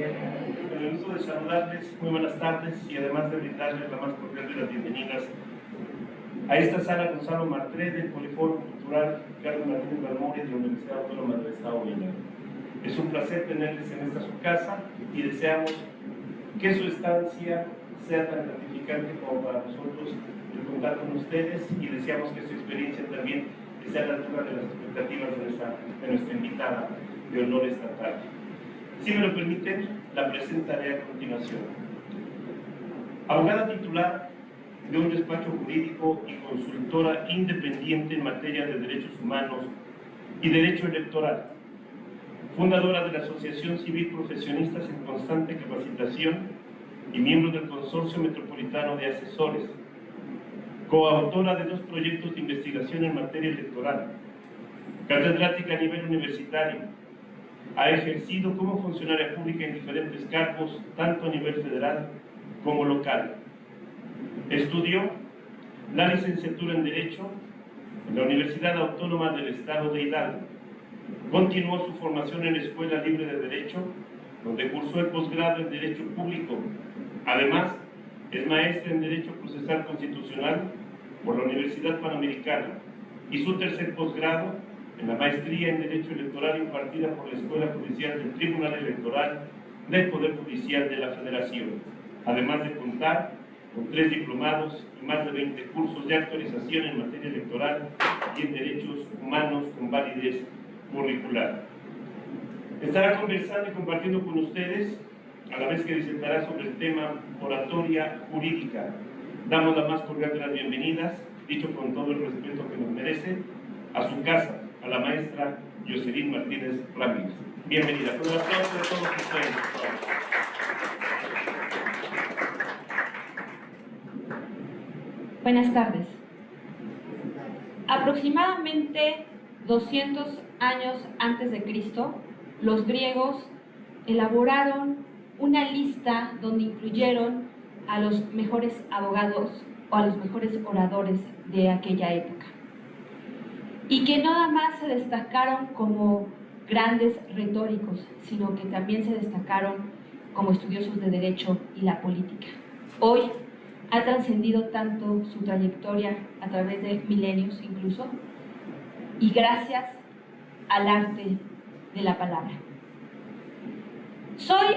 Con el gusto de saludarles, muy buenas tardes, y además de brindarles la más cordial de las bienvenidas a esta sala Gonzalo Martré del Poliforo Cultural Carlos Martínez Balmori de la Universidad Autónoma del Estado de México. Es un placer tenerles en esta su casa y deseamos que su estancia sea tan gratificante como para nosotros el contar con ustedes, y deseamos que su experiencia también esté a la altura de las expectativas de nuestra invitada de honor esta tarde. Si me lo permiten, la presentaré a continuación. Abogada titular de un despacho jurídico y consultora independiente en materia de derechos humanos y derecho electoral, fundadora de la Asociación Civil Profesionistas en Constante Capacitación y miembro del Consorcio Metropolitano de Asesores, coautora de 2 proyectos de investigación en materia electoral, catedrática a nivel universitario. Ha ejercido como funcionaria pública en diferentes cargos, tanto a nivel federal como local. Estudió la licenciatura en Derecho en la Universidad Autónoma del Estado de Hidalgo. Continuó su formación en la Escuela Libre de Derecho, donde cursó el posgrado en Derecho Público. Además, es maestra en Derecho Procesal Constitucional por la Universidad Panamericana y su tercer posgrado en la maestría en Derecho Electoral impartida por la Escuela Judicial del Tribunal Electoral del Poder Judicial de la Federación, además de contar con 3 diplomados y más de 20 cursos de actualización en materia electoral y en derechos humanos con validez curricular. Estará conversando y compartiendo con ustedes, a la vez que disertará sobre el tema oratoria jurídica. Damos la más cordial de las bienvenidas, dicho con todo el respeto que nos merece, a su casa, a la maestra Yoselín Martínez Ramírez. Bienvenida. Con el aplauso de todos ustedes, por favor. Buenas tardes. Aproximadamente 200 años antes de Cristo, los griegos elaboraron una lista donde incluyeron a los mejores abogados o a los mejores oradores de aquella época, y que no nada más se destacaron como grandes retóricos, sino que también se destacaron como estudiosos de derecho y la política. Hoy ha trascendido tanto su trayectoria a través de milenios incluso, y gracias al arte de la palabra. Soy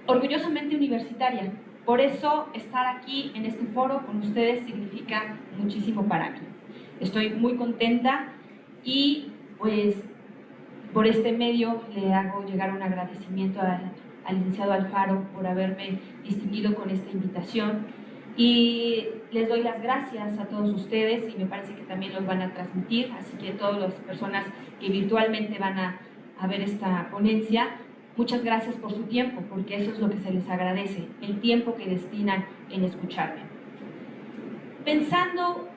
orgullosamente universitaria, por eso estar aquí en este foro con ustedes significa muchísimo para mí. Estoy muy contenta y pues por este medio le hago llegar un agradecimiento al licenciado Alfaro por haberme distinguido con esta invitación, y les doy las gracias a todos ustedes, y me parece que también los van a transmitir, así que todas las personas que virtualmente van a ver esta ponencia, muchas gracias por su tiempo, porque eso es lo que se les agradece, el tiempo que destinan en escucharme. Pensando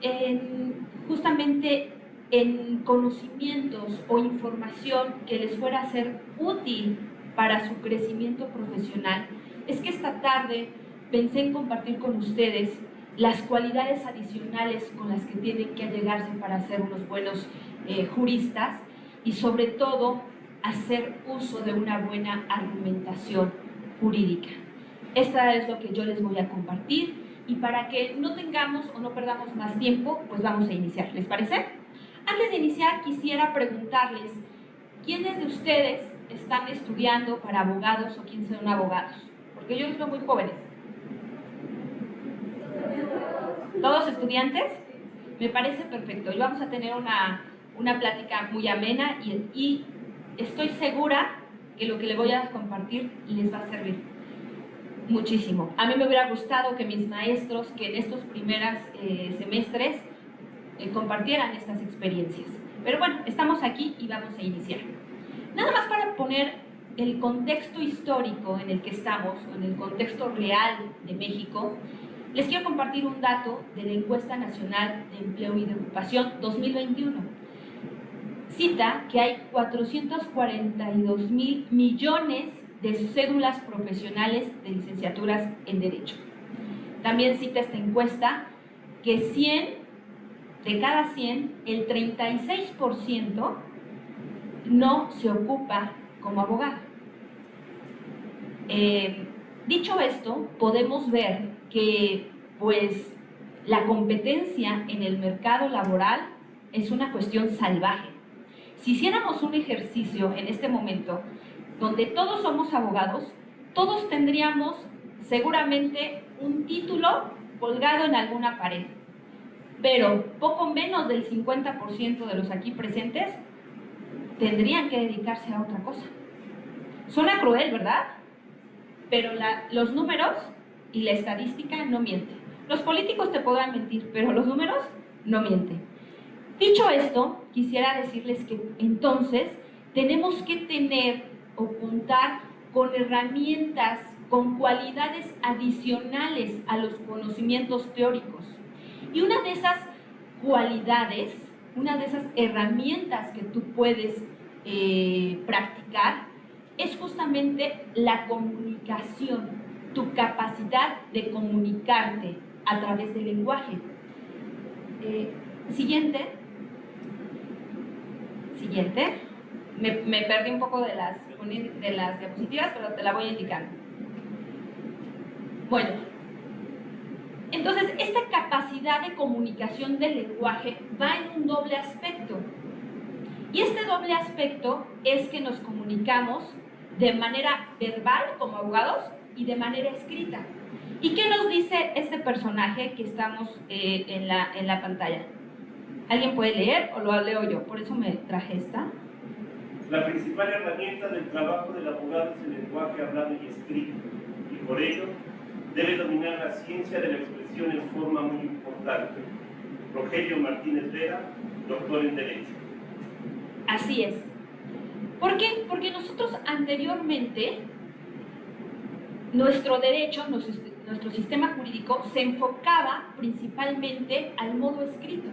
justamente en conocimientos o información que les fuera a ser útil para su crecimiento profesional, es que esta tarde pensé en compartir con ustedes las cualidades adicionales con las que tienen que allegarse para ser unos buenos juristas, y sobre todo hacer uso de una buena argumentación jurídica. Esta es lo que yo les voy a compartir, y para que no tengamos o no perdamos más tiempo, pues vamos a iniciar. ¿Les parece? Antes de iniciar, quisiera preguntarles, ¿quiénes de ustedes están estudiando para abogados o quiénes son abogados? Porque yo los veo muy jóvenes. ¿Todos estudiantes? Me parece perfecto. Y vamos a tener una plática muy amena, y estoy segura que lo que le voy a compartir les va a servir muchísimo. A mí me hubiera gustado que mis maestros, que en estos primeros semestres compartieran estas experiencias. Pero bueno, estamos aquí y vamos a iniciar. Nada más para poner el contexto histórico en el que estamos, en el contexto real de México, les quiero compartir un dato de la Encuesta Nacional de Empleo y de Ocupación 2021. Cita que hay 442,000 millones de cédulas profesionales de licenciaturas en Derecho. También cita esta encuesta que de cada 100, el 36% no se ocupa como abogado. Dicho esto, podemos ver que pues la competencia en el mercado laboral es una cuestión salvaje. Si hiciéramos un ejercicio en este momento donde todos somos abogados, todos tendríamos seguramente un título colgado en alguna pared, pero poco menos del 50% de los aquí presentes tendrían que dedicarse a otra cosa. Suena cruel, ¿verdad? Pero los números y la estadística no mienten. Los políticos te podrán mentir, pero los números no mienten. Dicho esto, quisiera decirles que entonces tenemos que tener o contar con herramientas, con cualidades adicionales a los conocimientos teóricos. Y una de esas cualidades, una de esas herramientas que tú puedes practicar es justamente la comunicación, tu capacidad de comunicarte a través del lenguaje. Siguiente. Me perdí un poco de las diapositivas, pero te la voy a indicar. Bueno, entonces esta capacidad de comunicación del lenguaje va en un doble aspecto. Y este doble aspecto es que nos comunicamos de manera verbal como abogados y de manera escrita. ¿Y qué nos dice este personaje que estamos en la pantalla? ¿Alguien puede leer o lo leo yo? Por eso me traje esta. La principal herramienta del trabajo del abogado es el lenguaje hablado y escrito, y por ello debe dominar la ciencia de la expresión en forma muy importante. Rogelio Martínez Vera, doctor en Derecho. Así es. ¿Por qué? Porque nosotros anteriormente, nuestro derecho, nuestro sistema jurídico se enfocaba principalmente al modo escrito.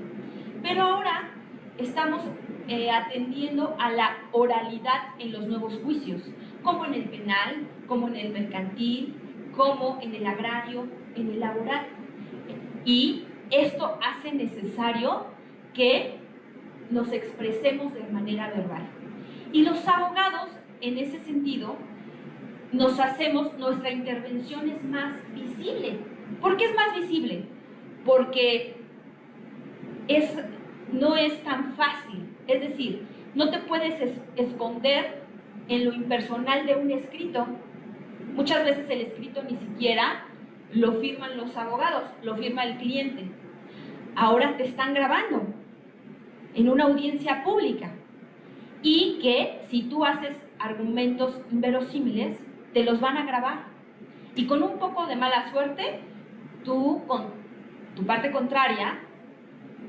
Pero ahora estamos atendiendo a la oralidad en los nuevos juicios, como en el penal, como en el mercantil, como en el agrario, en el laboral. Y esto hace necesario que nos expresemos de manera verbal. Y los abogados, en ese sentido, nuestra intervención es más visible. ¿Por qué es más visible? Porque no es tan fácil, es decir, no te puedes esconder en lo impersonal de un escrito. Muchas veces el escrito ni siquiera lo firman los abogados, lo firma el cliente. Ahora te están grabando en una audiencia pública y que si tú haces argumentos inverosímiles, te los van a grabar. Y con un poco de mala suerte, tú con tu parte contraria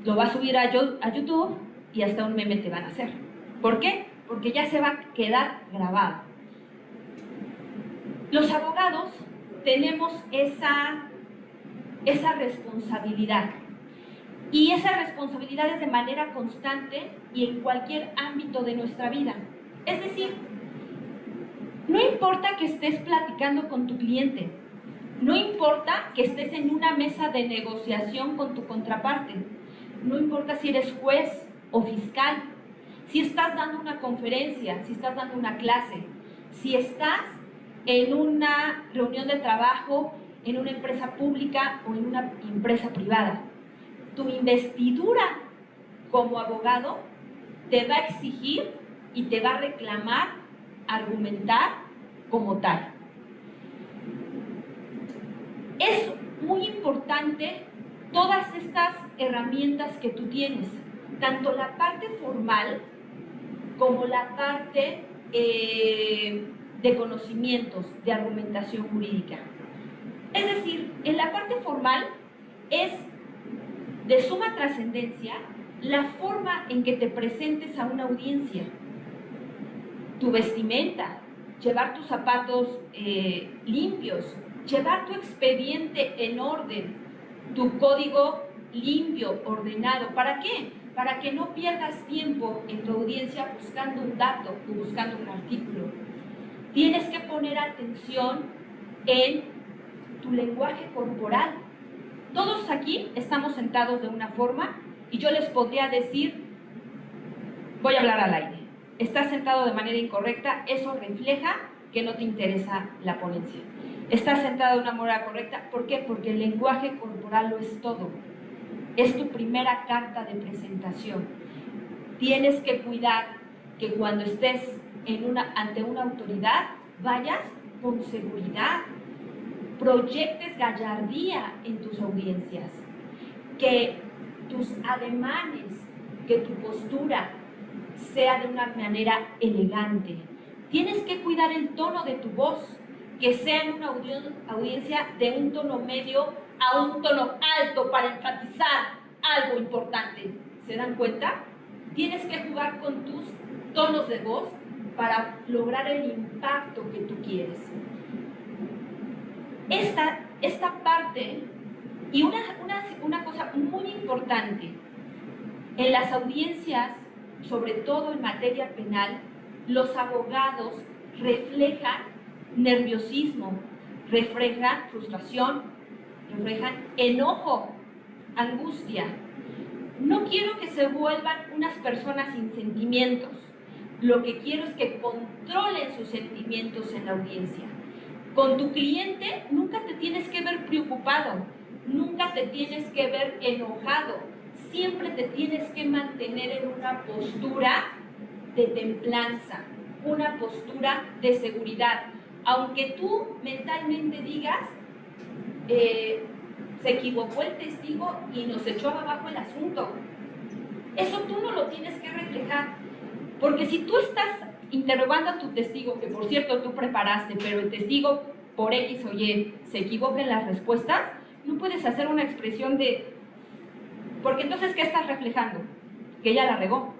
lo vas a subir a YouTube y hasta un meme te van a hacer. ¿Por qué? Porque ya se va a quedar grabado. Los abogados tenemos esa responsabilidad. Y esa responsabilidad es de manera constante y en cualquier ámbito de nuestra vida. Es decir, no importa que estés platicando con tu cliente, no importa que estés en una mesa de negociación con tu contraparte, no importa si eres juez o fiscal, si estás dando una conferencia, si estás dando una clase, si estás en una reunión de trabajo, en una empresa pública o en una empresa privada. Tu investidura como abogado te va a exigir y te va a reclamar, argumentar como tal. Es muy importante todas estas herramientas que tú tienes, tanto la parte formal como la parte de conocimientos, de argumentación jurídica. Es decir, en la parte formal es de suma trascendencia la forma en que te presentes a una audiencia, tu vestimenta, llevar tus zapatos limpios, llevar tu expediente en orden, tu código limpio, ordenado. ¿Para qué? Para que no pierdas tiempo en tu audiencia buscando un dato o buscando un artículo. Tienes que poner atención en tu lenguaje corporal. Todos aquí estamos sentados de una forma y yo les podría decir, voy a hablar al aire. Estás sentado de manera incorrecta, eso refleja que no te interesa la ponencia. Estás sentada de una manera correcta. ¿Por qué? Porque el lenguaje corporal lo es todo. Es tu primera carta de presentación. Tienes que cuidar que cuando estés ante una autoridad, vayas con seguridad, proyectes gallardía en tus audiencias, que tus ademanes, que tu postura sea de una manera elegante. Tienes que cuidar el tono de tu voz, que sea en una audiencia de un tono medio a un tono alto para enfatizar algo importante. ¿Se dan cuenta? Tienes que jugar con tus tonos de voz para lograr el impacto que tú quieres. Esta parte, y una cosa muy importante, en las audiencias, sobre todo en materia penal, los abogados reflejan nerviosismo, reflejan frustración, reflejan enojo, angustia. No quiero que se vuelvan unas personas sin sentimientos. Lo que quiero es que controlen sus sentimientos en la audiencia. Con tu cliente nunca te tienes que ver preocupado, nunca te tienes que ver enojado. Siempre te tienes que mantener en una postura de templanza, una postura de seguridad. Aunque tú mentalmente digas, se equivocó el testigo y nos echó abajo el asunto. Eso tú no lo tienes que reflejar. Porque si tú estás interrogando a tu testigo, que por cierto tú preparaste, pero el testigo por X o Y se equivoca en las respuestas, no puedes hacer una expresión de... Porque entonces, ¿qué estás reflejando? Que ella la regó.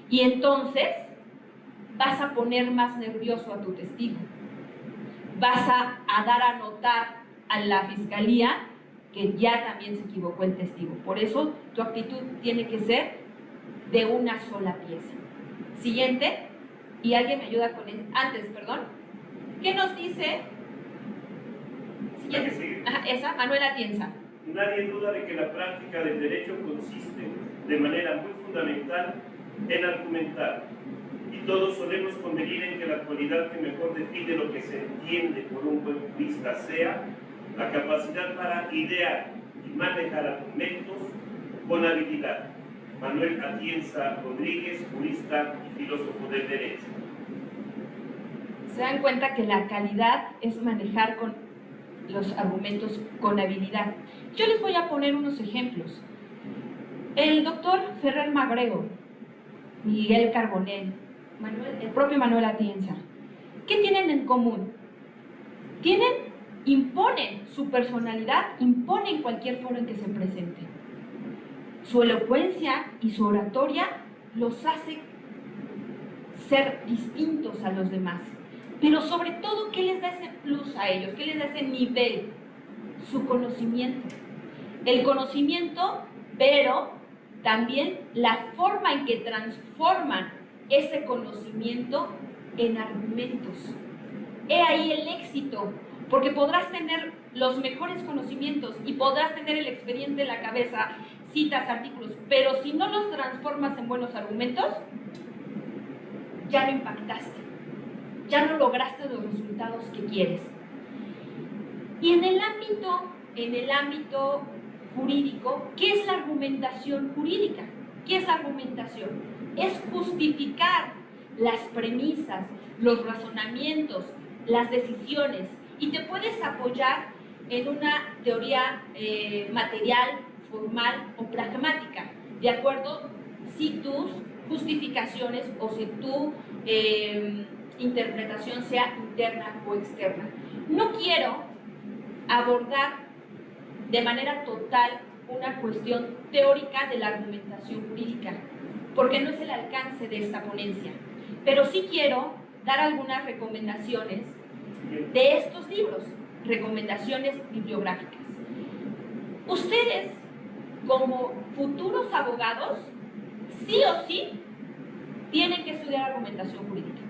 Y entonces vas a poner más nervioso a tu testigo. Vas a dar a notar a la fiscalía que ya también se equivocó el testigo. Por eso tu actitud tiene que ser de una sola pieza. Siguiente, y alguien me ayuda con él. Antes, perdón. ¿Qué nos dice? Siguiente. Ajá, esa, Manuel Atienza. Nadie duda de que la práctica del derecho consiste de manera muy fundamental en argumentar. Y todos solemos convenir en que la cualidad que mejor define lo que se entiende por un buen jurista sea la capacidad para idear y manejar argumentos con habilidad. Manuel Atienza Rodríguez, jurista y filósofo del derecho. Se dan cuenta que la calidad es manejar con los argumentos con habilidad. Yo les voy a poner unos ejemplos. El doctor Ferrer Magrego, Miguel Carbonell, el propio Manuel Atienza, ¿qué tienen en común? Imponen su personalidad, imponen cualquier foro en que se presenten. Su elocuencia y su oratoria los hace ser distintos a los demás. Pero sobre todo, ¿qué les da ese plus a ellos? ¿Qué les da ese nivel? Su conocimiento. El conocimiento, pero también la forma en que transforman ese conocimiento en argumentos. He ahí el éxito, porque podrás tener los mejores conocimientos y podrás tener el expediente en la cabeza, citas, artículos, pero si no los transformas en buenos argumentos, ya no impactaste, ya no lograste los resultados que quieres. Y en el ámbito jurídico, ¿qué es la argumentación jurídica? ¿Qué es la argumentación? Es justificar las premisas, los razonamientos, las decisiones, y te puedes apoyar en una teoría material, formal o pragmática, de acuerdo si tus justificaciones o si tu interpretación sea interna o externa. No quiero abordar de manera total una cuestión teórica de la argumentación jurídica, porque no es el alcance de esta ponencia, pero sí quiero dar algunas recomendaciones de estos libros, recomendaciones bibliográficas. Ustedes, como futuros abogados, sí o sí tienen que estudiar argumentación jurídica.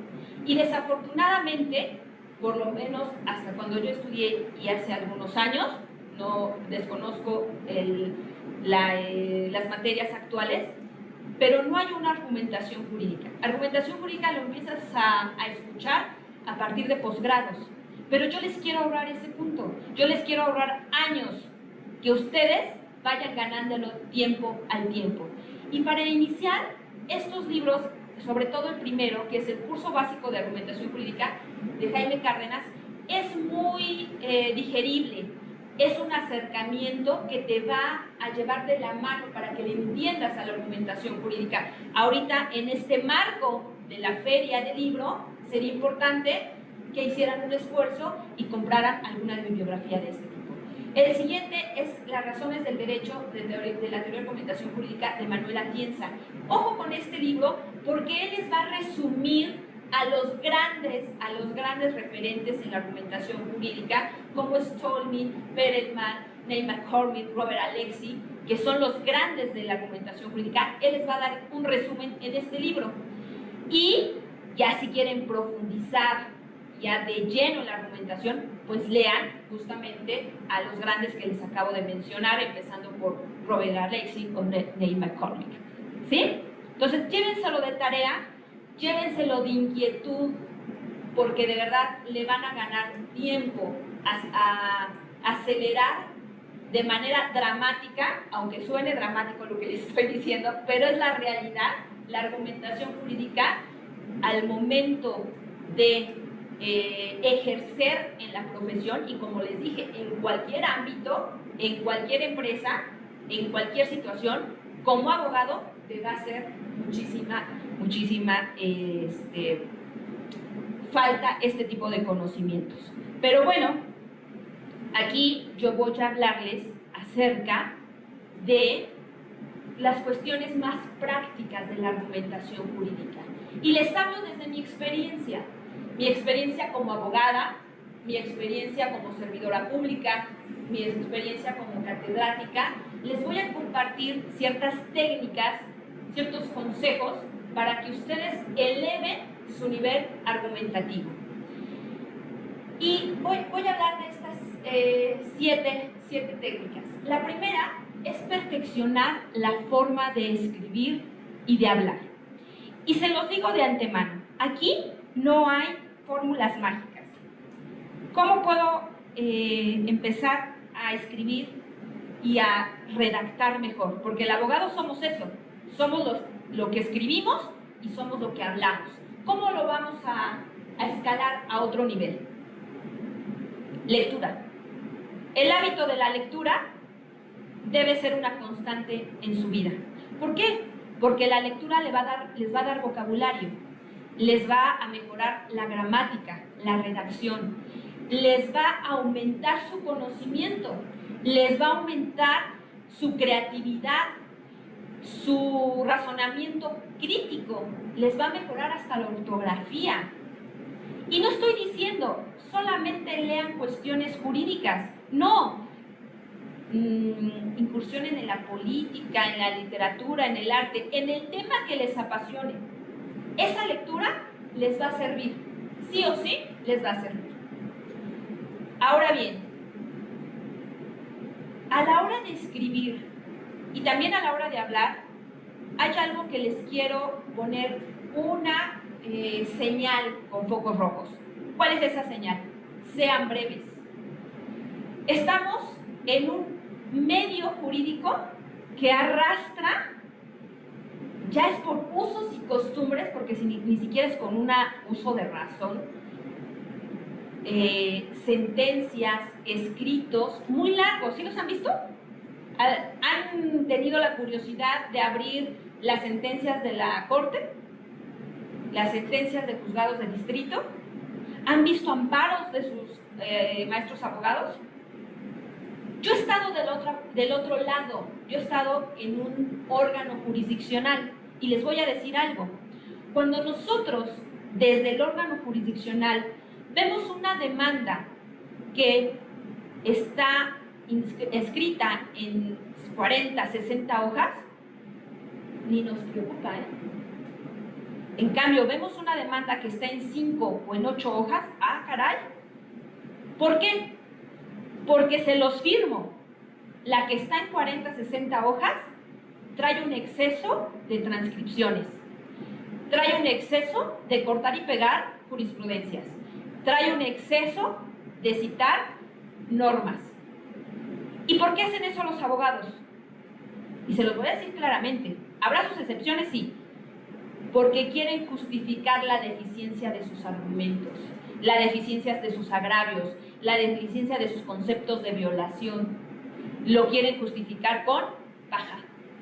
Y desafortunadamente, por lo menos hasta cuando yo estudié y hace algunos años, no desconozco las materias actuales, pero no hay una argumentación jurídica. Argumentación jurídica lo empiezas a escuchar a partir de posgrados. Pero yo les quiero ahorrar ese punto. Yo les quiero ahorrar años que ustedes vayan ganándolo tiempo al tiempo. Y para iniciar, estos libros, sobre todo el primero, que es el Curso Básico de Argumentación Jurídica de Jaime Cárdenas, es muy digerible. Es un acercamiento que te va a llevar de la mano para que le entiendas a la argumentación jurídica. Ahorita, en este marco de la feria del libro, sería importante que hicieran un esfuerzo y compraran alguna bibliografía de este tipo. El siguiente es Las razones del derecho de la teoría de argumentación jurídica de Manuel Atienza. Ojo con este libro porque él les va a resumir a los grandes referentes en la argumentación jurídica, como Stolmin, Perelman, Neil McCormick, Robert Alexy, que son los grandes de la argumentación jurídica. Él les va a dar un resumen en este libro. Y ya si quieren profundizar ya de lleno en la argumentación, pues lean justamente a los grandes que les acabo de mencionar, empezando por Robert Alexy o Neil McCormick. ¿Sí? Entonces, llévenselo de tarea, llévenselo de inquietud, porque de verdad le van a ganar tiempo a acelerar de manera dramática, aunque suene dramático lo que les estoy diciendo, pero es la realidad. La argumentación jurídica al momento de ejercer en la profesión, y como les dije, en cualquier ámbito, en cualquier empresa, en cualquier situación, como abogado te va a hacer muchísima falta este tipo de conocimientos. Pero bueno, aquí yo voy a hablarles acerca de las cuestiones más prácticas de la argumentación jurídica. Y les hablo desde mi experiencia como abogada, mi experiencia como servidora pública, mi experiencia como catedrática. Les voy a compartir ciertas técnicas, ciertos consejos para que ustedes eleven su nivel argumentativo. Y voy a hablar de estas siete técnicas. La primera es perfeccionar la forma de escribir y de hablar. Y se los digo de antemano, aquí no hay fórmulas mágicas. ¿Cómo puedo empezar a escribir y a redactar mejor? Porque el abogado somos eso, somos lo que escribimos y somos lo que hablamos. ¿Cómo lo vamos a escalar a otro nivel? Lectura. El hábito de la lectura debe ser una constante en su vida. ¿Por qué? Porque la lectura les va a dar vocabulario, les va a mejorar la gramática, la redacción, les va a aumentar su conocimiento, les va a aumentar su creatividad, su razonamiento crítico, les va a mejorar hasta la ortografía. Y no estoy diciendo solamente lean cuestiones jurídicas, no. Incursionen en la política, en la literatura, en el arte, en el tema que les apasione. Esa lectura les va a servir, sí o sí les va a servir. Ahora bien, a la hora de escribir y también a la hora de hablar, hay algo que les quiero poner una señal con focos rojos. ¿Cuál es esa señal? Sean breves. Estamos en un medio jurídico que arrastra, ya es por usos y costumbres, porque ni siquiera es con un uso de razón, sentencias, escritos muy largos. ¿Sí los han visto? ¿Han tenido la curiosidad de abrir las sentencias de la Corte? Las sentencias de juzgados de distrito. ¿Han visto amparos de sus maestros abogados? Yo he estado del otro lado, yo he estado en un órgano jurisdiccional y les voy a decir algo. Cuando nosotros, desde el órgano jurisdiccional, vemos una demanda que está escrita en 40, 60 hojas, ni nos preocupa, ¿eh? En cambio, vemos una demanda que está en 5 o en 8 hojas, ¡ah, caray! ¿Por qué? Porque se los firmo. La que está en 40, 60 hojas trae un exceso de transcripciones, trae un exceso de cortar y pegar jurisprudencias, trae un exceso de citar normas. ¿Y por qué hacen eso los abogados? Y se los voy a decir claramente. ¿Habrá sus excepciones? Sí. Porque quieren justificar la deficiencia de sus argumentos, la deficiencia de sus agravios, la deficiencia de sus conceptos de violación. Lo quieren justificar con paja.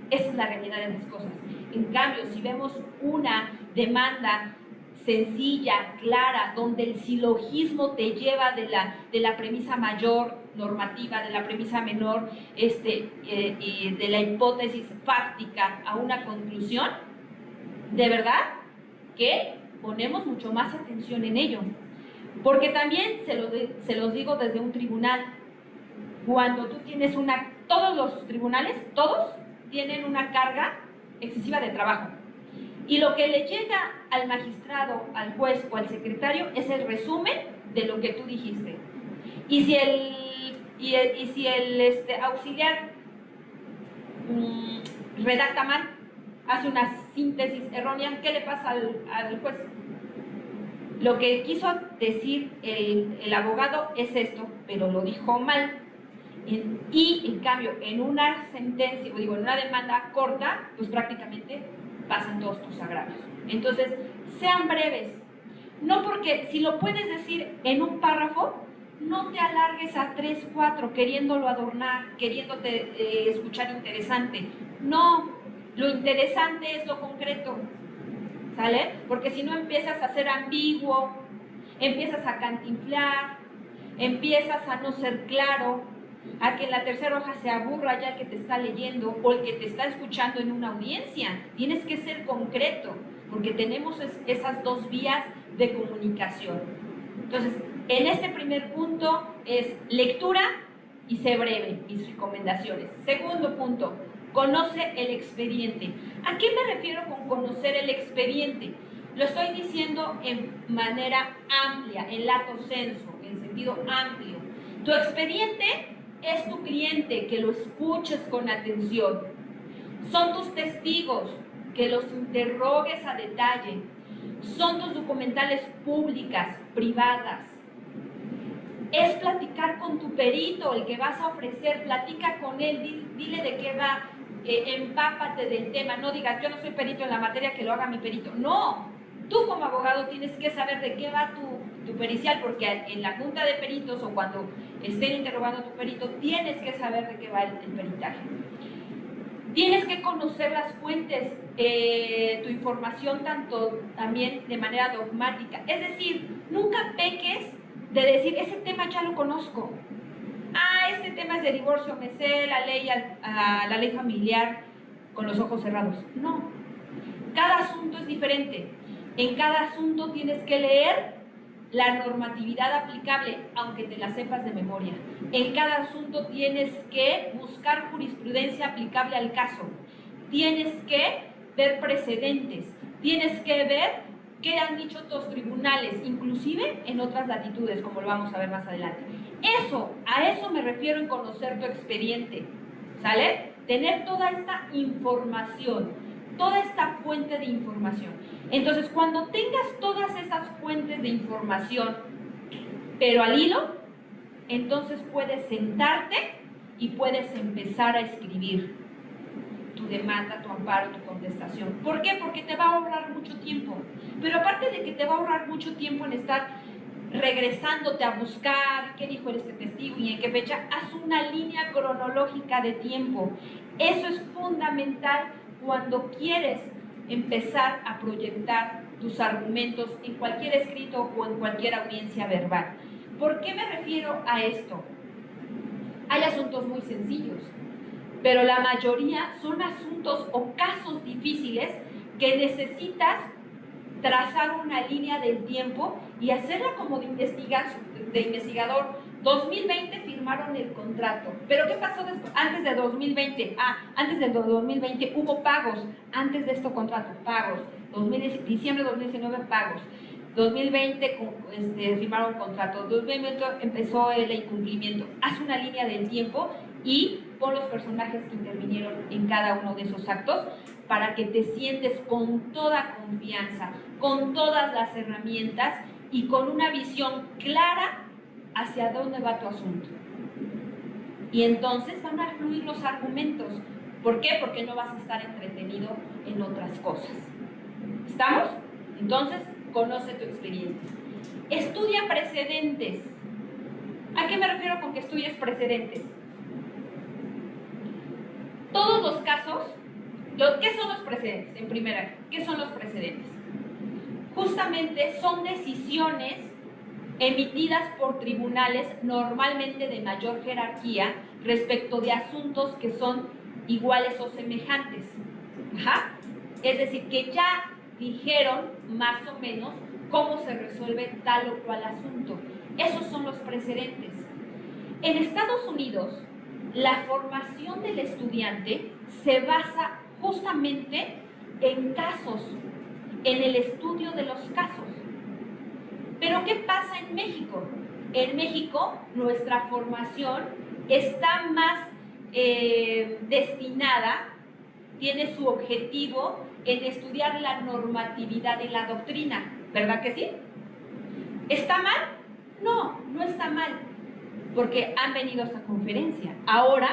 Esa es la realidad de las cosas. En cambio, si vemos una demanda sencilla, clara, donde el silogismo te lleva de la premisa mayor normativa, de la premisa menor de la hipótesis fáctica a una conclusión, de verdad que ponemos mucho más atención en ello. Porque también se los digo desde un tribunal, cuando tú tienes todos los tribunales, todos tienen una carga excesiva de trabajo. Y lo que le llega al magistrado, al juez o al secretario es el resumen de lo que tú dijiste. Y si el auxiliar redacta mal, hace una síntesis errónea, ¿qué le pasa al juez? Lo que quiso decir el abogado es esto, pero lo dijo mal. Y en cambio, en una sentencia, en una demanda corta, pues prácticamente pasan todos tus agravios. Entonces, sean breves. No porque si lo puedes decir en un párrafo, no te alargues a 3, 4, queriéndolo adornar, queriéndote escuchar interesante. No, lo interesante es lo concreto, ¿sale? Porque si no empiezas a ser ambiguo, empiezas a cantinflar, empiezas a no ser claro, a que en la tercera hoja se aburra ya el que te está leyendo o el que te está escuchando en una audiencia. Tienes que ser concreto, porque tenemos esas dos vías de comunicación. Entonces, en este primer punto es lectura y sé breve, mis recomendaciones. Segundo punto, conoce el expediente. ¿A qué me refiero con conocer el expediente? Lo estoy diciendo en manera amplia, en lato sensu, en sentido amplio. Tu expediente es tu cliente, que lo escuches con atención. Son tus testigos, que los interrogues a detalle. Son tus documentales públicas, privadas. Es platicar con tu perito, el que vas a ofrecer, platica con él, dile de qué va, empápate del tema. No digas, yo no soy perito en la materia, que lo haga mi perito. No, tú como abogado tienes que saber de qué va tu pericial, porque en la junta de peritos o cuando estén interrogando a tu perito, tienes que saber de qué va el peritaje. Tienes que conocer las fuentes, tu información también de manera dogmática. Es decir, nunca peques de decir, ese tema ya lo conozco. Este tema es de divorcio, me sé la ley familiar con los ojos cerrados. No, cada asunto es diferente. En cada asunto tienes que leer la normatividad aplicable, aunque te la sepas de memoria. En cada asunto tienes que buscar jurisprudencia aplicable al caso. Tienes que ver precedentes. Tienes que ver qué han dicho otros tribunales, inclusive en otras latitudes, como lo vamos a ver más adelante. A eso me refiero en conocer tu expediente, ¿sale? Tener toda esta información, toda esta fuente de información. Entonces, cuando tengas todas esas fuentes de información, pero al hilo, entonces puedes sentarte y puedes empezar a escribir tu demanda, tu amparo, tu contestación. ¿Por qué? Porque te va a ahorrar mucho tiempo. Pero aparte de que te va a ahorrar mucho tiempo en estar regresándote a buscar qué dijo este testigo y en qué fecha, haz una línea cronológica de tiempo. Eso es fundamental cuando quieres empezar a proyectar tus argumentos en cualquier escrito o en cualquier audiencia verbal. ¿Por qué me refiero a esto? Hay asuntos muy sencillos, pero la mayoría son asuntos o casos difíciles que necesitas trazar una línea del tiempo y hacerla como de investigador. 2020 firmaron el contrato, pero ¿qué pasó después? Antes de 2020, antes de 2020 hubo pagos, antes de este contrato, pagos, diciembre de 2019 pagos, 2020 firmaron contrato, 2020 empezó el incumplimiento. Haz una línea del tiempo y pon los personajes que intervinieron en cada uno de esos actos para que te sientes con toda confianza, con todas las herramientas y con una visión clara hacia dónde va tu asunto. Y entonces van a fluir los argumentos. ¿Por qué? Porque no vas a estar entretenido en otras cosas. ¿Estamos? Entonces, conoce tu expediente. Estudia precedentes. ¿A qué me refiero con que estudies precedentes? Todos los casos, ¿qué son los precedentes? En primera, ¿qué son los precedentes? Justamente son decisiones emitidas por tribunales normalmente de mayor jerarquía respecto de asuntos que son iguales o semejantes. Ajá. Es decir, que ya dijeron más o menos cómo se resuelve tal o cual asunto. Esos son los precedentes. En Estados Unidos, la formación del estudiante se basa justamente en casos, en el estudio de los casos. Pero ¿qué pasa en México? En México, nuestra formación está más destinada, tiene su objetivo en estudiar la normatividad de la doctrina, ¿verdad que sí? ¿Está mal? No, no está mal, porque han venido a esta conferencia. Ahora,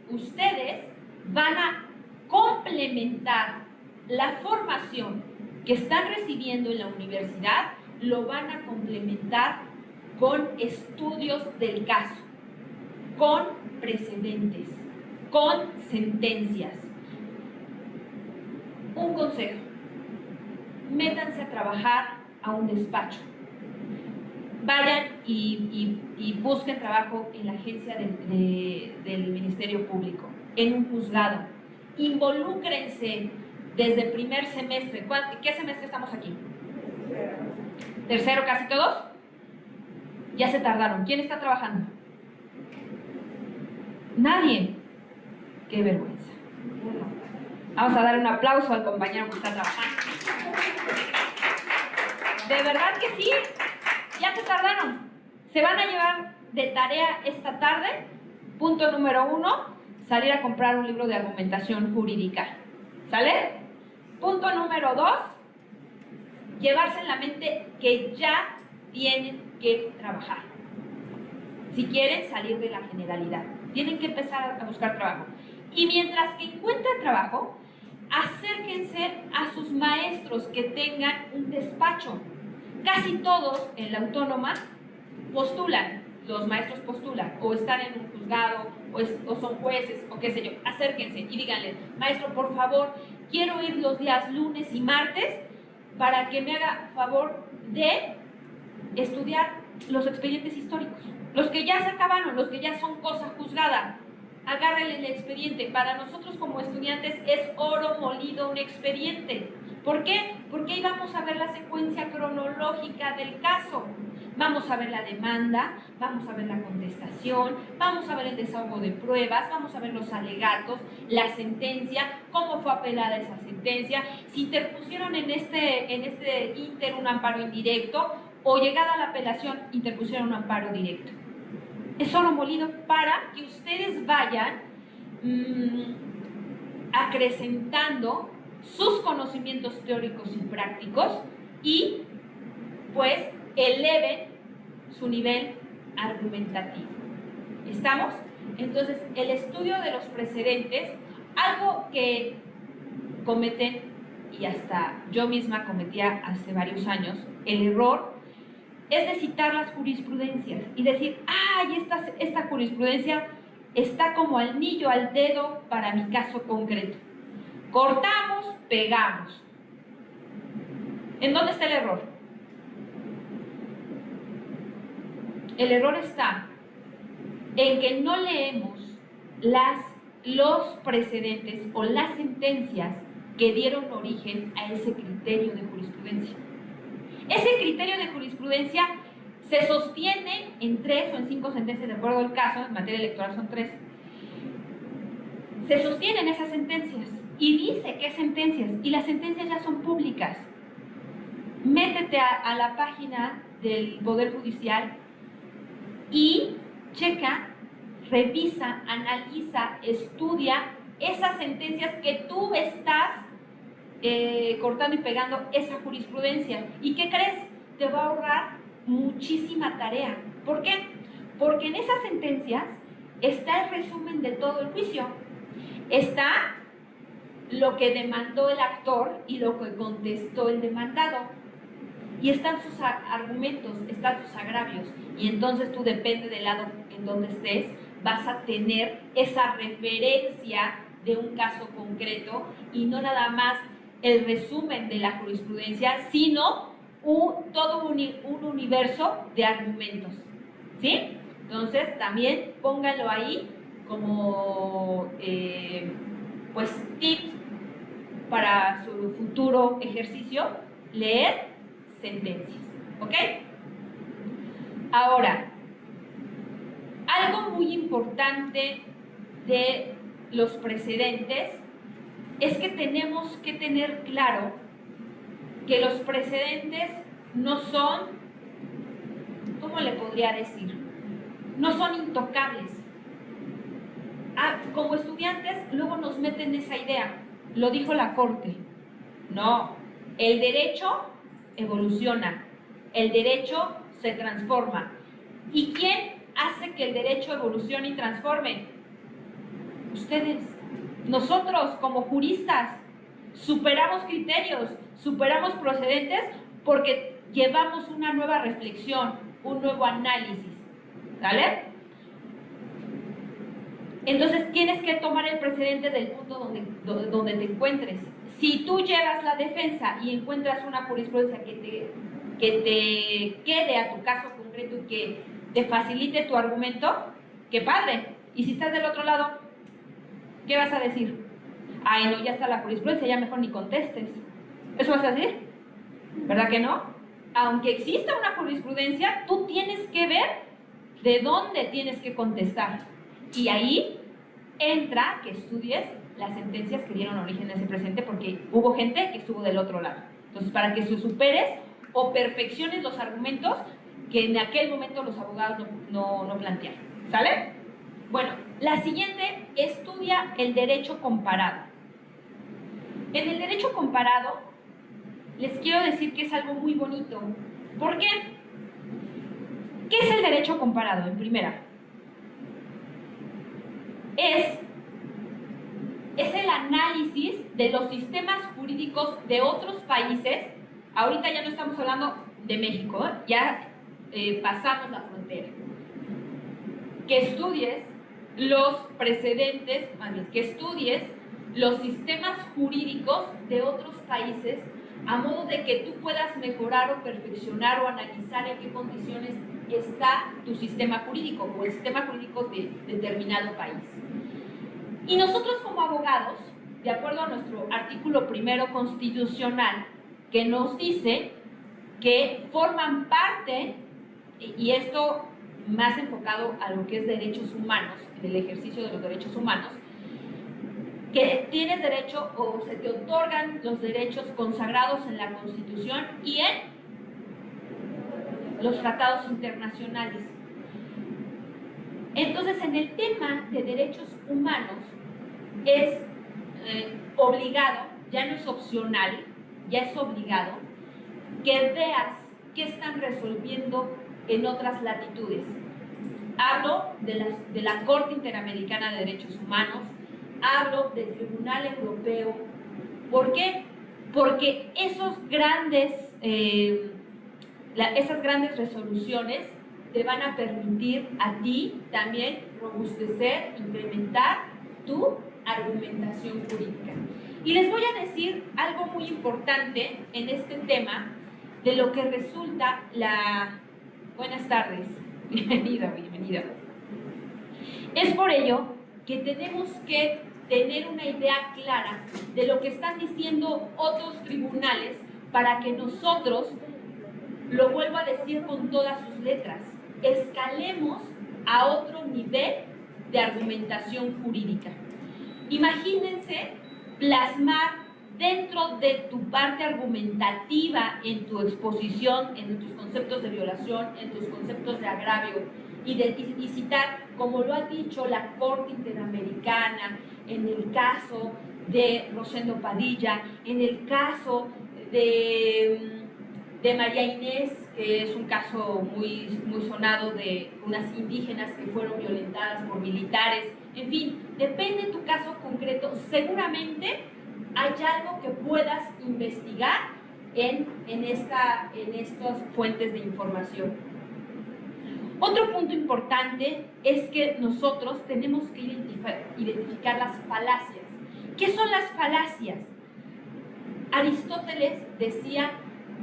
ustedes van a complementar la formación que están recibiendo en la universidad, lo van a complementar con estudios del caso, con precedentes, con sentencias. Un consejo: métanse a trabajar a un despacho. Vayan y busquen trabajo en la agencia del Ministerio Público, en un juzgado. Involúcrense desde el primer semestre. ¿Qué semestre estamos aquí? ¿Tercero casi todos? Ya se tardaron. ¿Quién está trabajando? Nadie. ¡Qué vergüenza! Vamos a dar un aplauso al compañero que está trabajando. De verdad que sí. Ya se tardaron. Se van a llevar de tarea esta tarde, punto número 1, salir a comprar un libro de argumentación jurídica. ¿Sale? Punto número 2, llevarse en la mente que ya tienen que trabajar. Si quieren salir de la generalidad, tienen que empezar a buscar trabajo. Y mientras que encuentran trabajo, acérquense a sus maestros que tengan un despacho. Casi todos en la autónoma postulan, los maestros postulan, o están en un juzgado, o son jueces, o qué sé yo. Acérquense y díganle: maestro, por favor, quiero ir los días lunes y martes para que me haga favor de estudiar los expedientes históricos. Los que ya se acabaron, los que ya son cosa juzgada. Agárrenle el expediente. Para nosotros como estudiantes es oro molido un expediente. ¿Por qué? Porque ahí vamos a ver la secuencia cronológica del caso. Vamos a ver la demanda, vamos a ver la contestación, vamos a ver el desahogo de pruebas, vamos a ver los alegatos, la sentencia, cómo fue apelada esa sentencia, si interpusieron en este ínter un amparo indirecto o llegada a la apelación interpusieron un amparo directo. Es oro molido para que ustedes vayan acrecentando sus conocimientos teóricos y prácticos y pues eleven su nivel argumentativo. ¿Estamos? Entonces, el estudio de los precedentes, algo que cometen, y hasta yo misma cometía hace varios años, el error es de citar las jurisprudencias y decir: ¡ay, esta jurisprudencia está como anillo al dedo para mi caso concreto! Cortamos, pegamos. ¿En dónde está el error? El error está en que no leemos los precedentes o las sentencias que dieron origen a ese criterio de jurisprudencia. Ese criterio de jurisprudencia se sostiene en 3 o en 5 sentencias, de acuerdo al caso. En materia electoral son 3. Se sostienen esas sentencias y dice qué sentencias, y las sentencias ya son públicas. Métete a la página del Poder Judicial y checa, revisa, analiza, estudia esas sentencias que tú estás cortando y pegando esa jurisprudencia. ¿Y qué crees? Te va a ahorrar muchísima tarea. ¿Por qué? Porque en esas sentencias está el resumen de todo el juicio. Está lo que demandó el actor y lo que contestó el demandado. Y están sus argumentos, están sus agravios. Y entonces tú, depende del lado en donde estés, vas a tener esa referencia de un caso concreto y no nada más el resumen de la jurisprudencia, sino todo un universo de argumentos. ¿Sí? Entonces, también pónganlo ahí como pues tips para su futuro ejercicio, leer sentencias. ¿Ok? Ahora, algo muy importante de los precedentes es que tenemos que tener claro que los precedentes no son, ¿cómo le podría decir? No son intocables. Como estudiantes, luego nos meten esa idea. Lo dijo la Corte. No, el derecho evoluciona, el derecho se transforma. ¿Y quién hace que el derecho evolucione y transforme? Ustedes, nosotros como juristas, superamos criterios, superamos procedentes porque llevamos una nueva reflexión, un nuevo análisis, ¿vale? Entonces tienes que tomar el precedente del punto donde te encuentres. Si tú llevas la defensa y encuentras una jurisprudencia que te quede a tu caso concreto y que te facilite tu argumento, ¡qué padre! Y si estás del otro lado, ¿qué vas a decir? Ay, no, ya está la jurisprudencia, ya mejor ni contestes. ¿Eso vas a decir? ¿Verdad que no? Aunque exista una jurisprudencia, tú tienes que ver de dónde tienes que contestar. Y ahí entra que estudies las sentencias que dieron origen a ese precedente, porque hubo gente que estuvo del otro lado. Entonces, para que superes o perfecciones los argumentos que en aquel momento los abogados no plantearon. ¿Sale? Bueno, la siguiente, estudia el derecho comparado. En el derecho comparado, les quiero decir que es algo muy bonito. ¿Por qué? ¿Qué es el derecho comparado? En primera, es el análisis de los sistemas jurídicos de otros países. Ahorita ya no estamos hablando de México, ya pasamos la frontera. Que estudies los precedentes, más bien, que estudies los sistemas jurídicos de otros países a modo de que tú puedas mejorar o perfeccionar o analizar en qué condiciones está tu sistema jurídico o el sistema jurídico de determinado país. Y nosotros como abogados, de acuerdo a nuestro artículo 1 constitucional, que nos dice que forman parte, y esto más enfocado a lo que es derechos humanos, del ejercicio de los derechos humanos, que tienes derecho o se te otorgan los derechos consagrados en la Constitución y en los tratados internacionales. Entonces, en el tema de derechos humanos es obligado, ya no es opcional, ya es obligado, que veas qué están resolviendo en otras latitudes. Hablo de la Corte Interamericana de Derechos Humanos, hablo del Tribunal Europeo. ¿Por qué? Porque esas grandes resoluciones te van a permitir a ti también robustecer, incrementar tu argumentación jurídica. Y les voy a decir algo muy importante en este tema de lo que resulta la... Buenas tardes, bienvenida. Es por ello que tenemos que tener una idea clara de lo que están diciendo otros tribunales para que nosotros, lo vuelvo a decir con todas sus letras, escalemos a otro nivel de argumentación jurídica. Imagínense plasmar dentro de tu parte argumentativa, en tu exposición, en tus conceptos de violación, en tus conceptos de agravio, y citar, como lo ha dicho la Corte Interamericana, en el caso de Rosendo Padilla, en el caso de de María Inés, que es un caso muy sonado de unas indígenas que fueron violentadas por militares. En fin, depende de tu caso concreto, seguramente hay algo que puedas investigar en estas fuentes de información. Otro punto importante es que nosotros tenemos que identificar las falacias. ¿Qué son las falacias? Aristóteles decía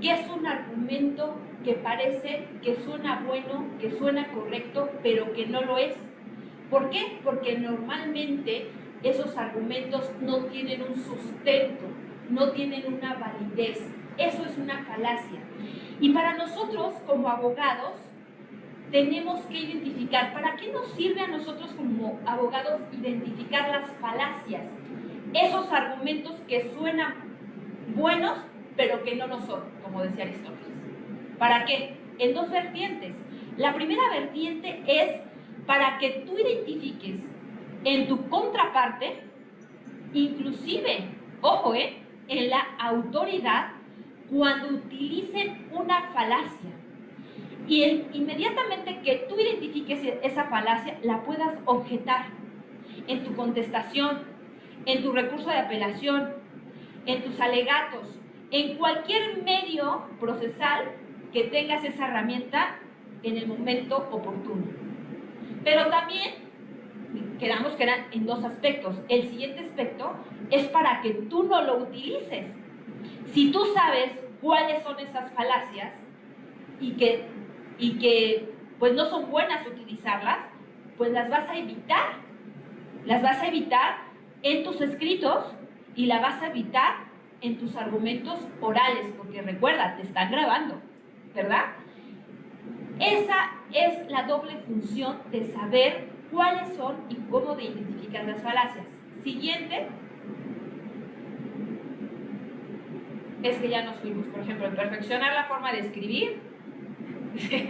que es un argumento que parece que suena bueno, que suena correcto, pero que no lo es. ¿Por qué? Porque normalmente esos argumentos no tienen un sustento, no tienen una validez. Eso es una falacia. Y para nosotros, como abogados, tenemos que identificar, ¿para qué nos sirve a nosotros como abogados identificar las falacias? Esos argumentos que suenan buenos, pero que no lo son, como decía Aristóteles. ¿Para qué? En dos vertientes. La primera vertiente es para que tú identifiques en tu contraparte, inclusive, ojo, en la autoridad, cuando utilicen una falacia. Y inmediatamente que tú identifiques esa falacia, la puedas objetar en tu contestación, en tu recurso de apelación, en tus alegatos, en cualquier medio procesal que tengas esa herramienta en el momento oportuno. Pero también, quedamos que eran en dos aspectos. El siguiente aspecto es para que tú no lo utilices. Si tú sabes cuáles son esas falacias y que pues no son buenas utilizarlas, pues las vas a evitar. Las vas a evitar en tus escritos y la vas a evitar en tus argumentos orales, porque recuerda, te están grabando, ¿verdad? Esa es la doble función de saber cuáles son y cómo de identificar las falacias. Siguiente es que ya nos fuimos, por ejemplo, perfeccionar la forma de escribir,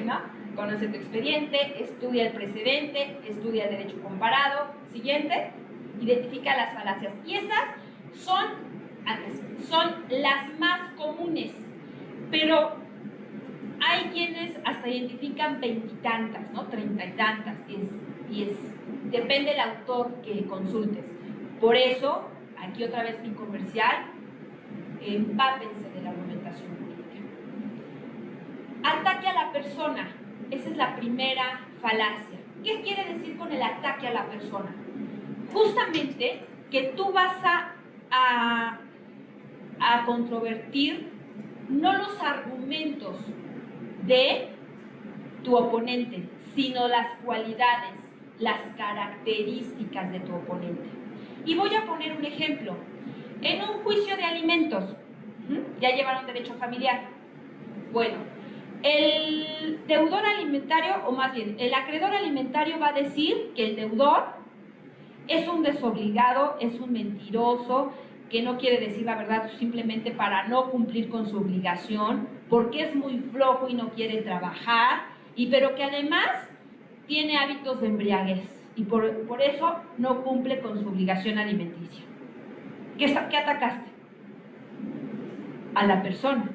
¿no? Conoce tu expediente, estudia el precedente, estudia el derecho comparado. Siguiente, identifica las falacias. Y esas son las más comunes, pero hay quienes hasta identifican veintitantas, ¿no? 30 y tantas, depende del autor que consultes. Por eso, aquí otra vez mi comercial, empápense de la argumentación jurídica. Ataque a la persona, esa es la primera falacia. ¿Qué quiere decir con el ataque a la persona? Justamente que tú vas a controvertir no los argumentos de tu oponente, sino las cualidades, las características de tu oponente. Y voy a poner un ejemplo. En un juicio de alimentos, ya llevaron derecho familiar. Bueno, el deudor alimentario, o más bien, el acreedor alimentario va a decir que el deudor es un desobligado, es un mentiroso, que no quiere decir la verdad simplemente para no cumplir con su obligación, porque es muy flojo y no quiere trabajar, pero que además tiene hábitos de embriaguez y por eso no cumple con su obligación alimenticia. ¿Qué atacaste? A la persona.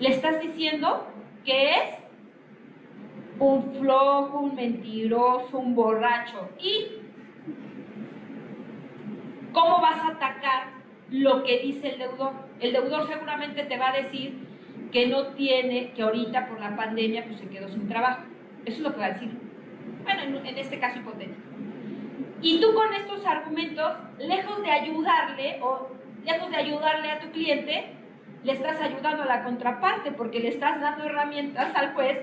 Le estás diciendo que es un flojo, un mentiroso, un borracho. ¿Y cómo vas a atacar lo que dice el deudor? El deudor seguramente te va a decir que no tiene, que ahorita por la pandemia pues se quedó sin trabajo. Eso es lo que va a decir. Bueno, en este caso hipotético. Y tú con estos argumentos, lejos de ayudarle a tu cliente, le estás ayudando a la contraparte, porque le estás dando herramientas al juez,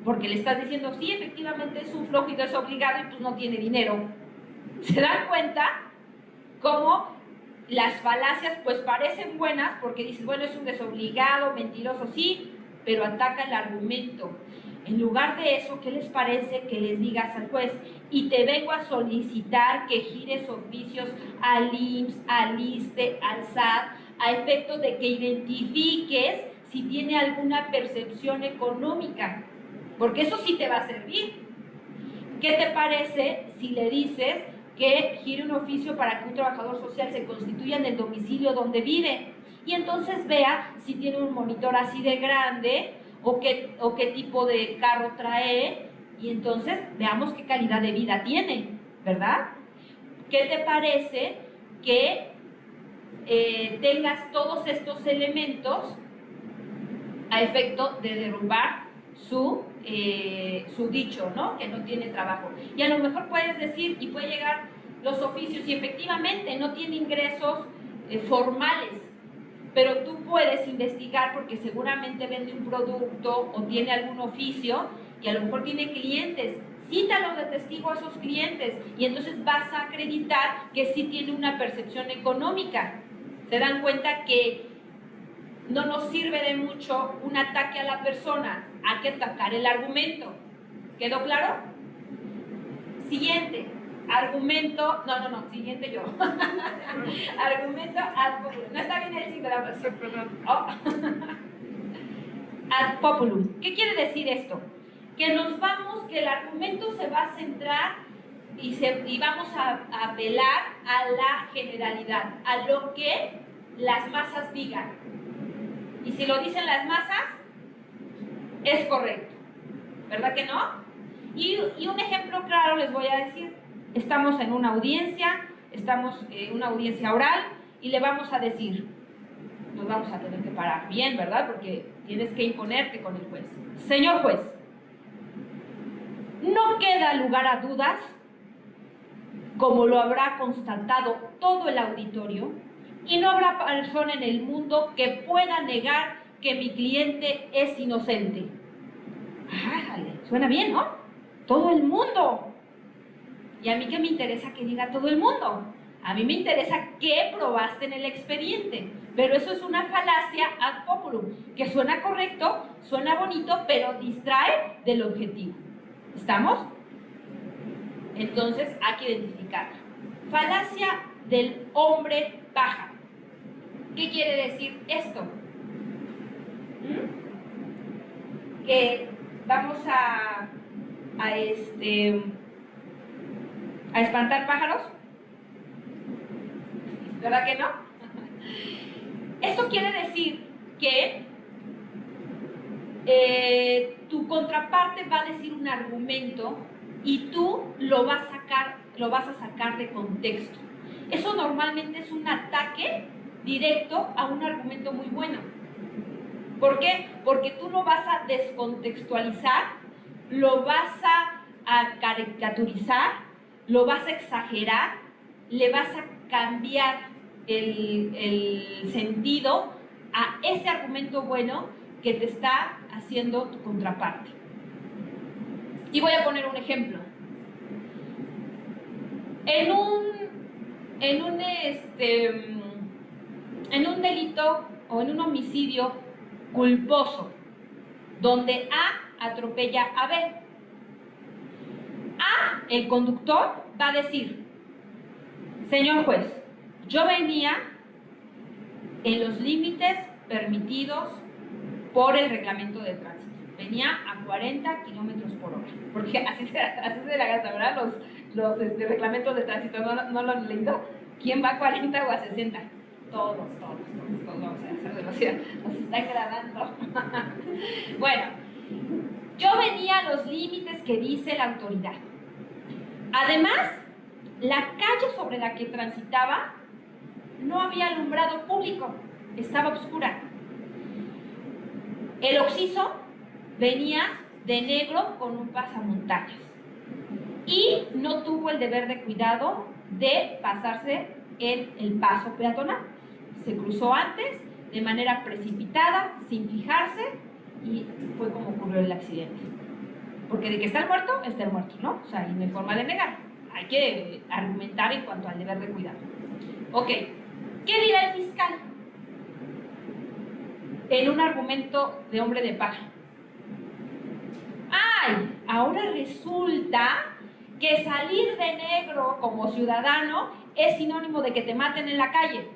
porque le estás diciendo, sí, efectivamente es un flojo y desobligado y pues no tiene dinero. ¿Se dan cuenta cómo las falacias pues parecen buenas? Porque dices, bueno, es un desobligado, mentiroso, sí, pero ataca el argumento. En lugar de eso, ¿qué les parece que les digas al juez? Y te vengo a solicitar que gires oficios al IMSS, al ISSSTE, al SAT, a efecto de que identifiques si tiene alguna percepción económica, porque eso sí te va a servir. ¿Qué te parece si le dices que gire un oficio para que un trabajador social se constituya en el domicilio donde vive y entonces vea si tiene un monitor así de grande o qué tipo de carro trae, y entonces veamos qué calidad de vida tiene, ¿verdad? ¿Qué te parece que tengas todos estos elementos a efecto de derrumbar su dicho, ¿no? Que no tiene trabajo? Y a lo mejor puedes decir, y puede llegar los oficios, y efectivamente no tiene ingresos formales, pero tú puedes investigar porque seguramente vende un producto o tiene algún oficio y a lo mejor tiene clientes. Cítalos de testigo a esos clientes y entonces vas a acreditar que sí tiene una percepción económica. Se dan cuenta que no nos sirve de mucho un ataque a la persona, hay que atacar el argumento. ¿Quedó claro? Siguiente. Argumento, siguiente yo. Argumento ad populum. No está bien el signo de la versión, perdón. Oh. Ad populum. ¿Qué quiere decir esto? Que el argumento se va a centrar y vamos a apelar a la generalidad, a lo que las masas digan. Y si lo dicen las masas, es correcto. ¿Verdad que no? Y un ejemplo claro les voy a decir. Estamos en una audiencia, una audiencia oral, y le vamos a decir, nos vamos a tener que parar bien, ¿verdad? Porque tienes que imponerte con el juez. Señor juez, no queda lugar a dudas, como lo habrá constatado todo el auditorio, y no habrá persona en el mundo que pueda negar que mi cliente es inocente. ¡Ájale! Suena bien, ¿no? Todo el mundo. ¿Y a mí qué me interesa que diga todo el mundo? A mí me interesa qué probaste en el expediente. Pero eso es una falacia ad populum, que suena correcto, suena bonito, pero distrae del objetivo. ¿Estamos? Entonces hay que identificarla. Falacia del hombre paja. ¿Qué quiere decir esto? Que vamos a espantar pájaros. ¿Verdad que no? Esto quiere decir que tu contraparte va a decir un argumento y tú lo vas a sacar de contexto. Eso normalmente es un ataque directo a un argumento muy bueno. ¿Por qué? Porque tú lo vas a descontextualizar, lo vas a caricaturizar, lo vas a exagerar, le vas a cambiar el sentido a ese argumento bueno que te está haciendo tu contraparte. Y voy a poner un ejemplo. En un delito o en un homicidio culposo, donde A atropella a B, A, el conductor, va a decir: señor juez, yo venía en los límites permitidos por el reglamento de tránsito. Venía a 40 kilómetros por hora. Porque así se la gasta, ¿verdad? Los reglamentos de tránsito, ¿no lo han leído? ¿Quién va a 40 o a 60? Todos vamos a hacer velocidad. Nos están grabando. Bueno, yo venía a los límites que dice la autoridad. Además, la calle sobre la que transitaba no había alumbrado público, estaba oscura. El occiso venía de negro con un pasamontañas y no tuvo el deber de cuidado de pasarse en el paso peatonal. Se cruzó antes, de manera precipitada, sin fijarse, y fue como ocurrió el accidente. Porque de que está el muerto, ¿no? O sea, y no hay forma de negar. Hay que argumentar en cuanto al deber de cuidado. Ok, ¿qué dirá el fiscal en un argumento de hombre de paja? ¡Ay! Ahora resulta que salir de negro como ciudadano es sinónimo de que te maten en la calle.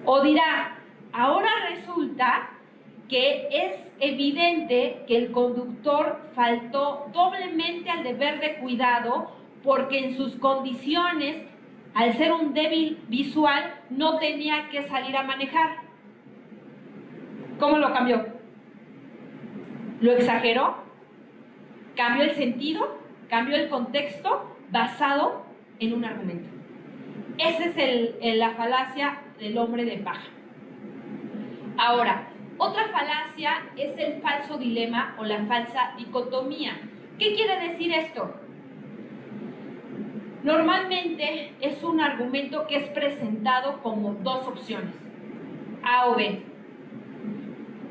O dirá: ahora resulta que es evidente que el conductor faltó doblemente al deber de cuidado porque en sus condiciones al ser un débil visual, no tenía que salir a manejar. ¿Cómo lo cambió? ¿Lo exageró? ¿Cambió el sentido? ¿Cambió el contexto basado en un argumento? Esa es la falacia del hombre de paja. Ahora, otra falacia es el falso dilema o la falsa dicotomía. ¿Qué quiere decir esto? Normalmente es un argumento que es presentado como dos opciones, A o B.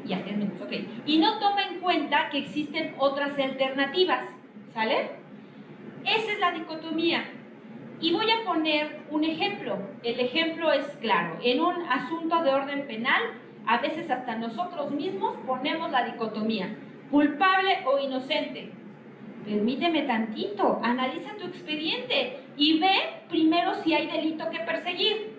Ya tenemos, ok. Y no toma en cuenta que existen otras alternativas, ¿sale? Esa es la dicotomía. Y voy a poner un ejemplo. El ejemplo es claro. En un asunto de orden penal, a veces hasta nosotros mismos ponemos la dicotomía. Culpable o inocente. Permíteme tantito, analiza tu expediente y ve primero si hay delito que perseguir.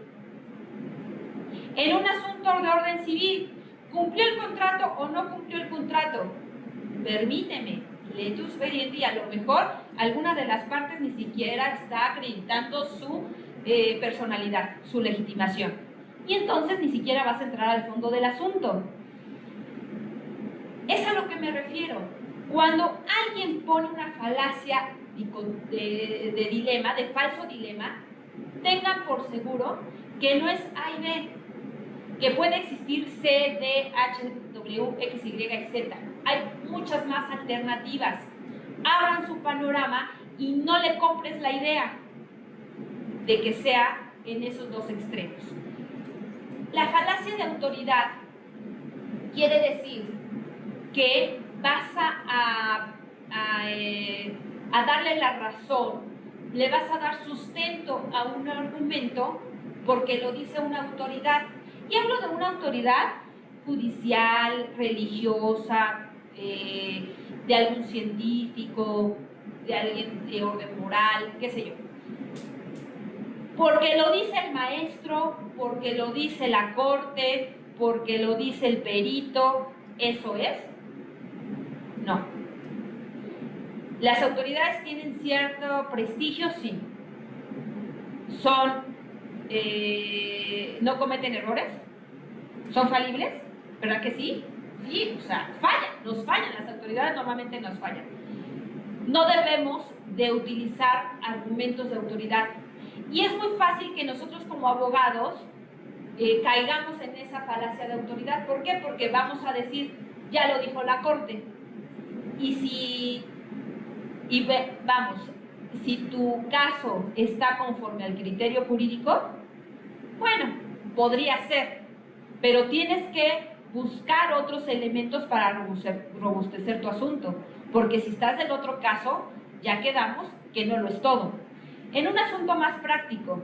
En un asunto de orden civil, ¿cumplió el contrato o no cumplió el contrato? Permíteme, lee tu expediente y a lo mejor alguna de las partes ni siquiera está acreditando su personalidad, su legitimación. Y entonces ni siquiera vas a entrar al fondo del asunto. Es a lo que me refiero. Cuando alguien pone una falacia de dilema, de falso dilema, tengan por seguro que no es A y B, que puede existir C, D, H, W, X, Y y Z. Hay muchas más alternativas. Abran su panorama y no le compres la idea de que sea en esos dos extremos. La falacia de autoridad quiere decir que vas a darle la razón, le vas a dar sustento a un argumento porque lo dice una autoridad. Y hablo de una autoridad judicial, religiosa, de algún científico, de alguien de orden moral, qué sé yo. Porque lo dice el maestro, porque lo dice la corte, porque lo dice el perito, ¿eso es? No. ¿Las autoridades tienen cierto prestigio? Sí. ¿No cometen errores? ¿Son falibles? ¿Verdad que sí? Sí, o sea, nos fallan, las autoridades normalmente nos fallan. No debemos de utilizar argumentos de autoridad. Y es muy fácil que nosotros como abogados caigamos en esa falacia de autoridad. ¿Por qué? Porque vamos a decir, ya lo dijo la corte. Si tu caso está conforme al criterio jurídico, bueno, podría ser, pero tienes que buscar otros elementos para robustecer tu asunto, porque si estás del otro caso, ya quedamos que no lo es todo. En un asunto más práctico,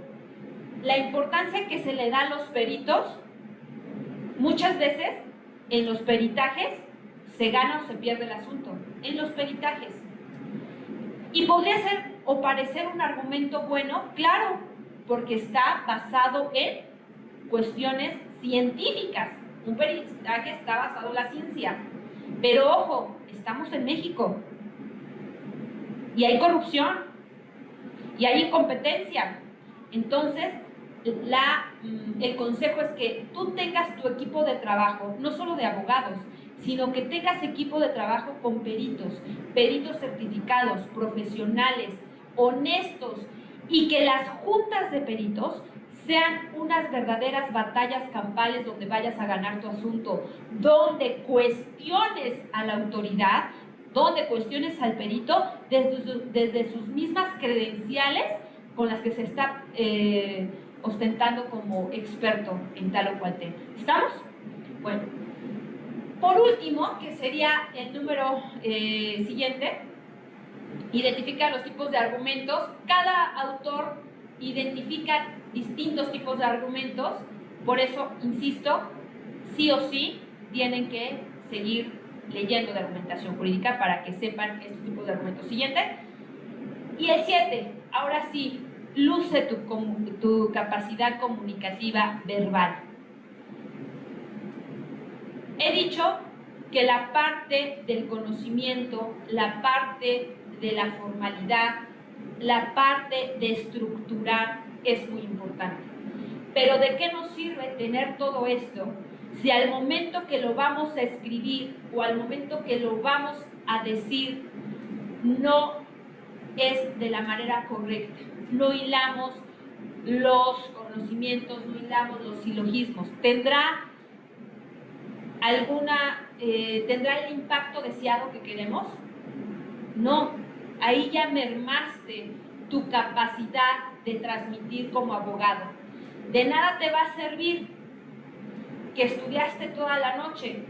la importancia que se le da a los peritos, muchas veces en los peritajes se gana o se pierde el asunto, en los peritajes. Y podría ser o parecer un argumento bueno, claro, porque está basado en cuestiones científicas. Un peritaje está basado en la ciencia. Pero ojo, estamos en México y hay corrupción y hay incompetencia. Entonces, el consejo es que tú tengas tu equipo de trabajo, no solo de abogados, sino que tengas equipo de trabajo con peritos certificados, profesionales, honestos, y que las juntas de peritos sean unas verdaderas batallas campales donde vayas a ganar tu asunto, donde cuestiones a la autoridad, donde cuestiones al perito desde sus mismas credenciales con las que se está ostentando como experto en tal o cual tema. ¿Estamos? Bueno, por último, que sería el número siguiente, identifica los tipos de argumentos. Cada autor identifica distintos tipos de argumentos, por eso, insisto, sí o sí tienen que seguir leyendo de argumentación jurídica para que sepan estos tipos de argumentos. Siguiente. Y el 7, ahora sí, luce tu capacidad comunicativa verbal. He dicho que la parte del conocimiento, la parte de la formalidad, la parte de estructurar es muy importante. Pero ¿de qué nos sirve tener todo esto si al momento que lo vamos a escribir o al momento que lo vamos a decir no es de la manera correcta? No hilamos los conocimientos, no hilamos los silogismos. ¿Tendrá el impacto deseado que queremos? No, ahí ya mermaste tu capacidad de transmitir como abogado. De nada te va a servir que estudiaste toda la noche,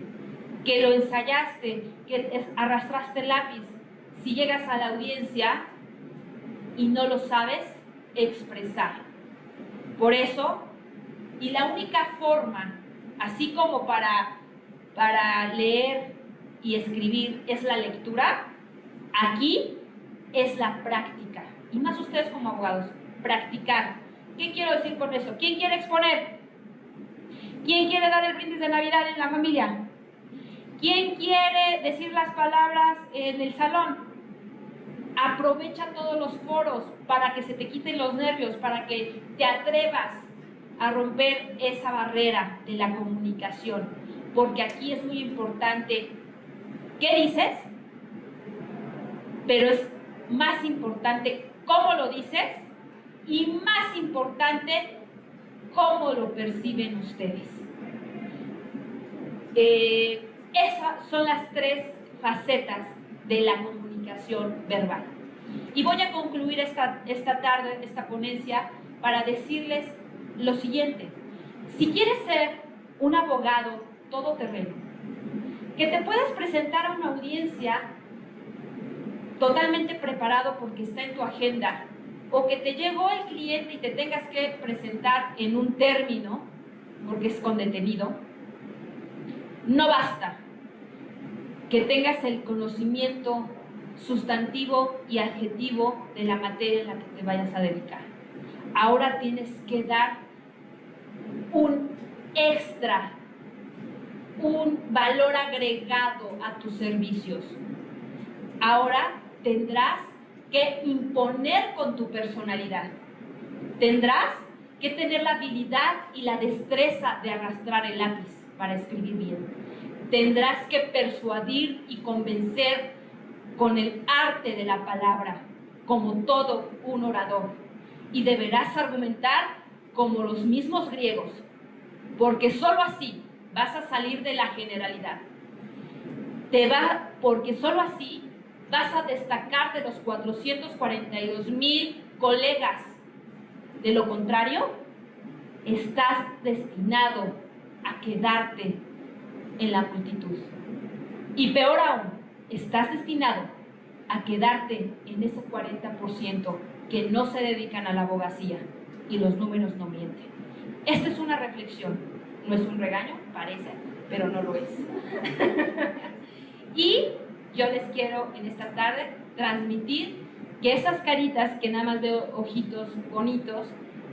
que lo ensayaste, que arrastraste el lápiz, si llegas a la audiencia y no lo sabes expresar. Por eso, y la única forma, así como para leer y escribir es la lectura, aquí es la práctica. Y más ustedes como abogados, practicar. ¿Qué quiero decir con eso? ¿Quién quiere exponer? ¿Quién quiere dar el brindis de Navidad en la familia? ¿Quién quiere decir las palabras en el salón? Aprovecha todos los foros para que se te quiten los nervios, para que te atrevas a romper esa barrera de la comunicación, porque aquí es muy importante qué dices, pero es más importante cómo lo dices y más importante cómo lo perciben ustedes. Esas son las tres facetas de la comunicación verbal. Y voy a concluir esta tarde, esta ponencia, para decirles lo siguiente. Si quieres ser un abogado todoterreno, que te puedas presentar a una audiencia totalmente preparado porque está en tu agenda, o que te llegó el cliente y te tengas que presentar en un término, porque es con detenido, no basta que tengas el conocimiento sustantivo y adjetivo de la materia en la que te vayas a dedicar. Ahora tienes que dar un extra, un valor agregado a tus servicios. Ahora tendrás que imponer con tu personalidad. Tendrás que tener la habilidad y la destreza de arrastrar el lápiz para escribir bien. Tendrás que persuadir y convencer con el arte de la palabra, como todo un orador. Y deberás argumentar como los mismos griegos, porque solo así vas a salir de la generalidad. Porque solo así vas a destacar de los 442,000 colegas. De lo contrario, estás destinado a quedarte en la multitud. Y peor aún, estás destinado a quedarte en ese 40% que no se dedican a la abogacía, y los números no mienten. Esta es una reflexión, no es un regaño, parece, pero no lo es. Y yo les quiero en esta tarde transmitir que esas caritas que nada más veo ojitos bonitos,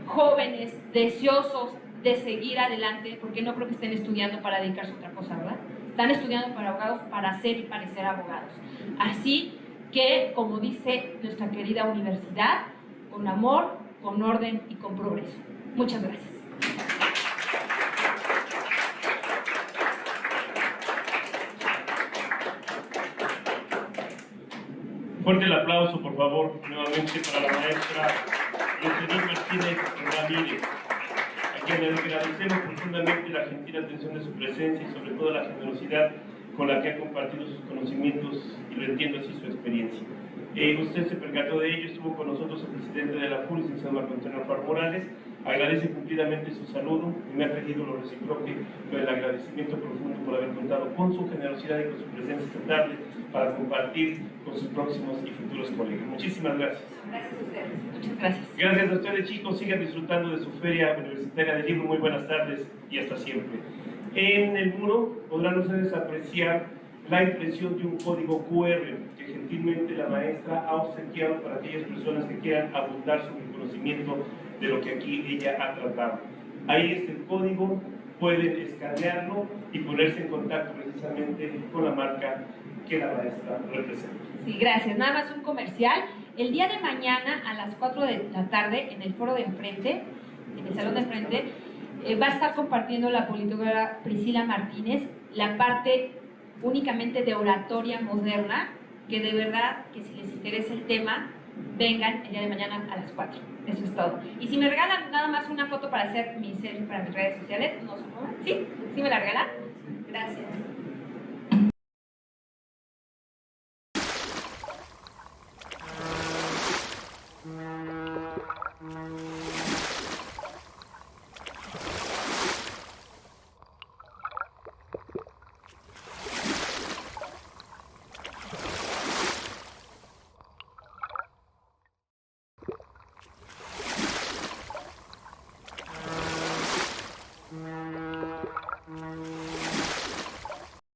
jóvenes, deseosos de seguir adelante, porque no creo que estén estudiando para dedicarse a otra cosa, ¿verdad? Están estudiando para abogados, para ser y parecer abogados. Así que, como dice nuestra querida universidad, con amor, con orden y con progreso. Muchas gracias. Fuerte el aplauso, por favor, nuevamente para la maestra Jocelyn Martínez Ramírez, a quien le agradecemos profundamente la gentil atención de su presencia y sobre todo la generosidad con la que ha compartido sus conocimientos y lo entiendo así su experiencia. Usted se percató de ello, estuvo con nosotros el presidente de la FUR, licenciado Marco Antonio Alfaro Morales, agradece cumplidamente su saludo y me ha pedido lo recíproque, el agradecimiento profundo por haber contado con su generosidad y con su presencia esta tarde para compartir con sus próximos y futuros colegas. Muchísimas gracias. Gracias a ustedes. Muchas gracias. Gracias a ustedes, chicos. Sigan disfrutando de su Feria Universitaria del Libro. Muy buenas tardes y hasta siempre. En el muro podrán ustedes apreciar la impresión de un código QR que gentilmente la maestra ha obsequiado para aquellas personas que quieran abundar sobre el conocimiento de lo que aquí ella ha tratado. Ahí está el código, pueden escanearlo y ponerse en contacto precisamente con la marca que la maestra representa. Sí, gracias. Nada más un comercial. El día de mañana a las 4 de la tarde en el foro de enfrente, en el salón de enfrente, va a estar compartiendo la politóloga Priscila Martínez la parte únicamente de oratoria moderna, que de verdad que si les interesa el tema, vengan el día de mañana a las 4. Eso es todo. Y si me regalan nada más una foto para hacer mi selfie para mis redes sociales, no sé, ¿sí? ¿Sí me la regalan? Gracias.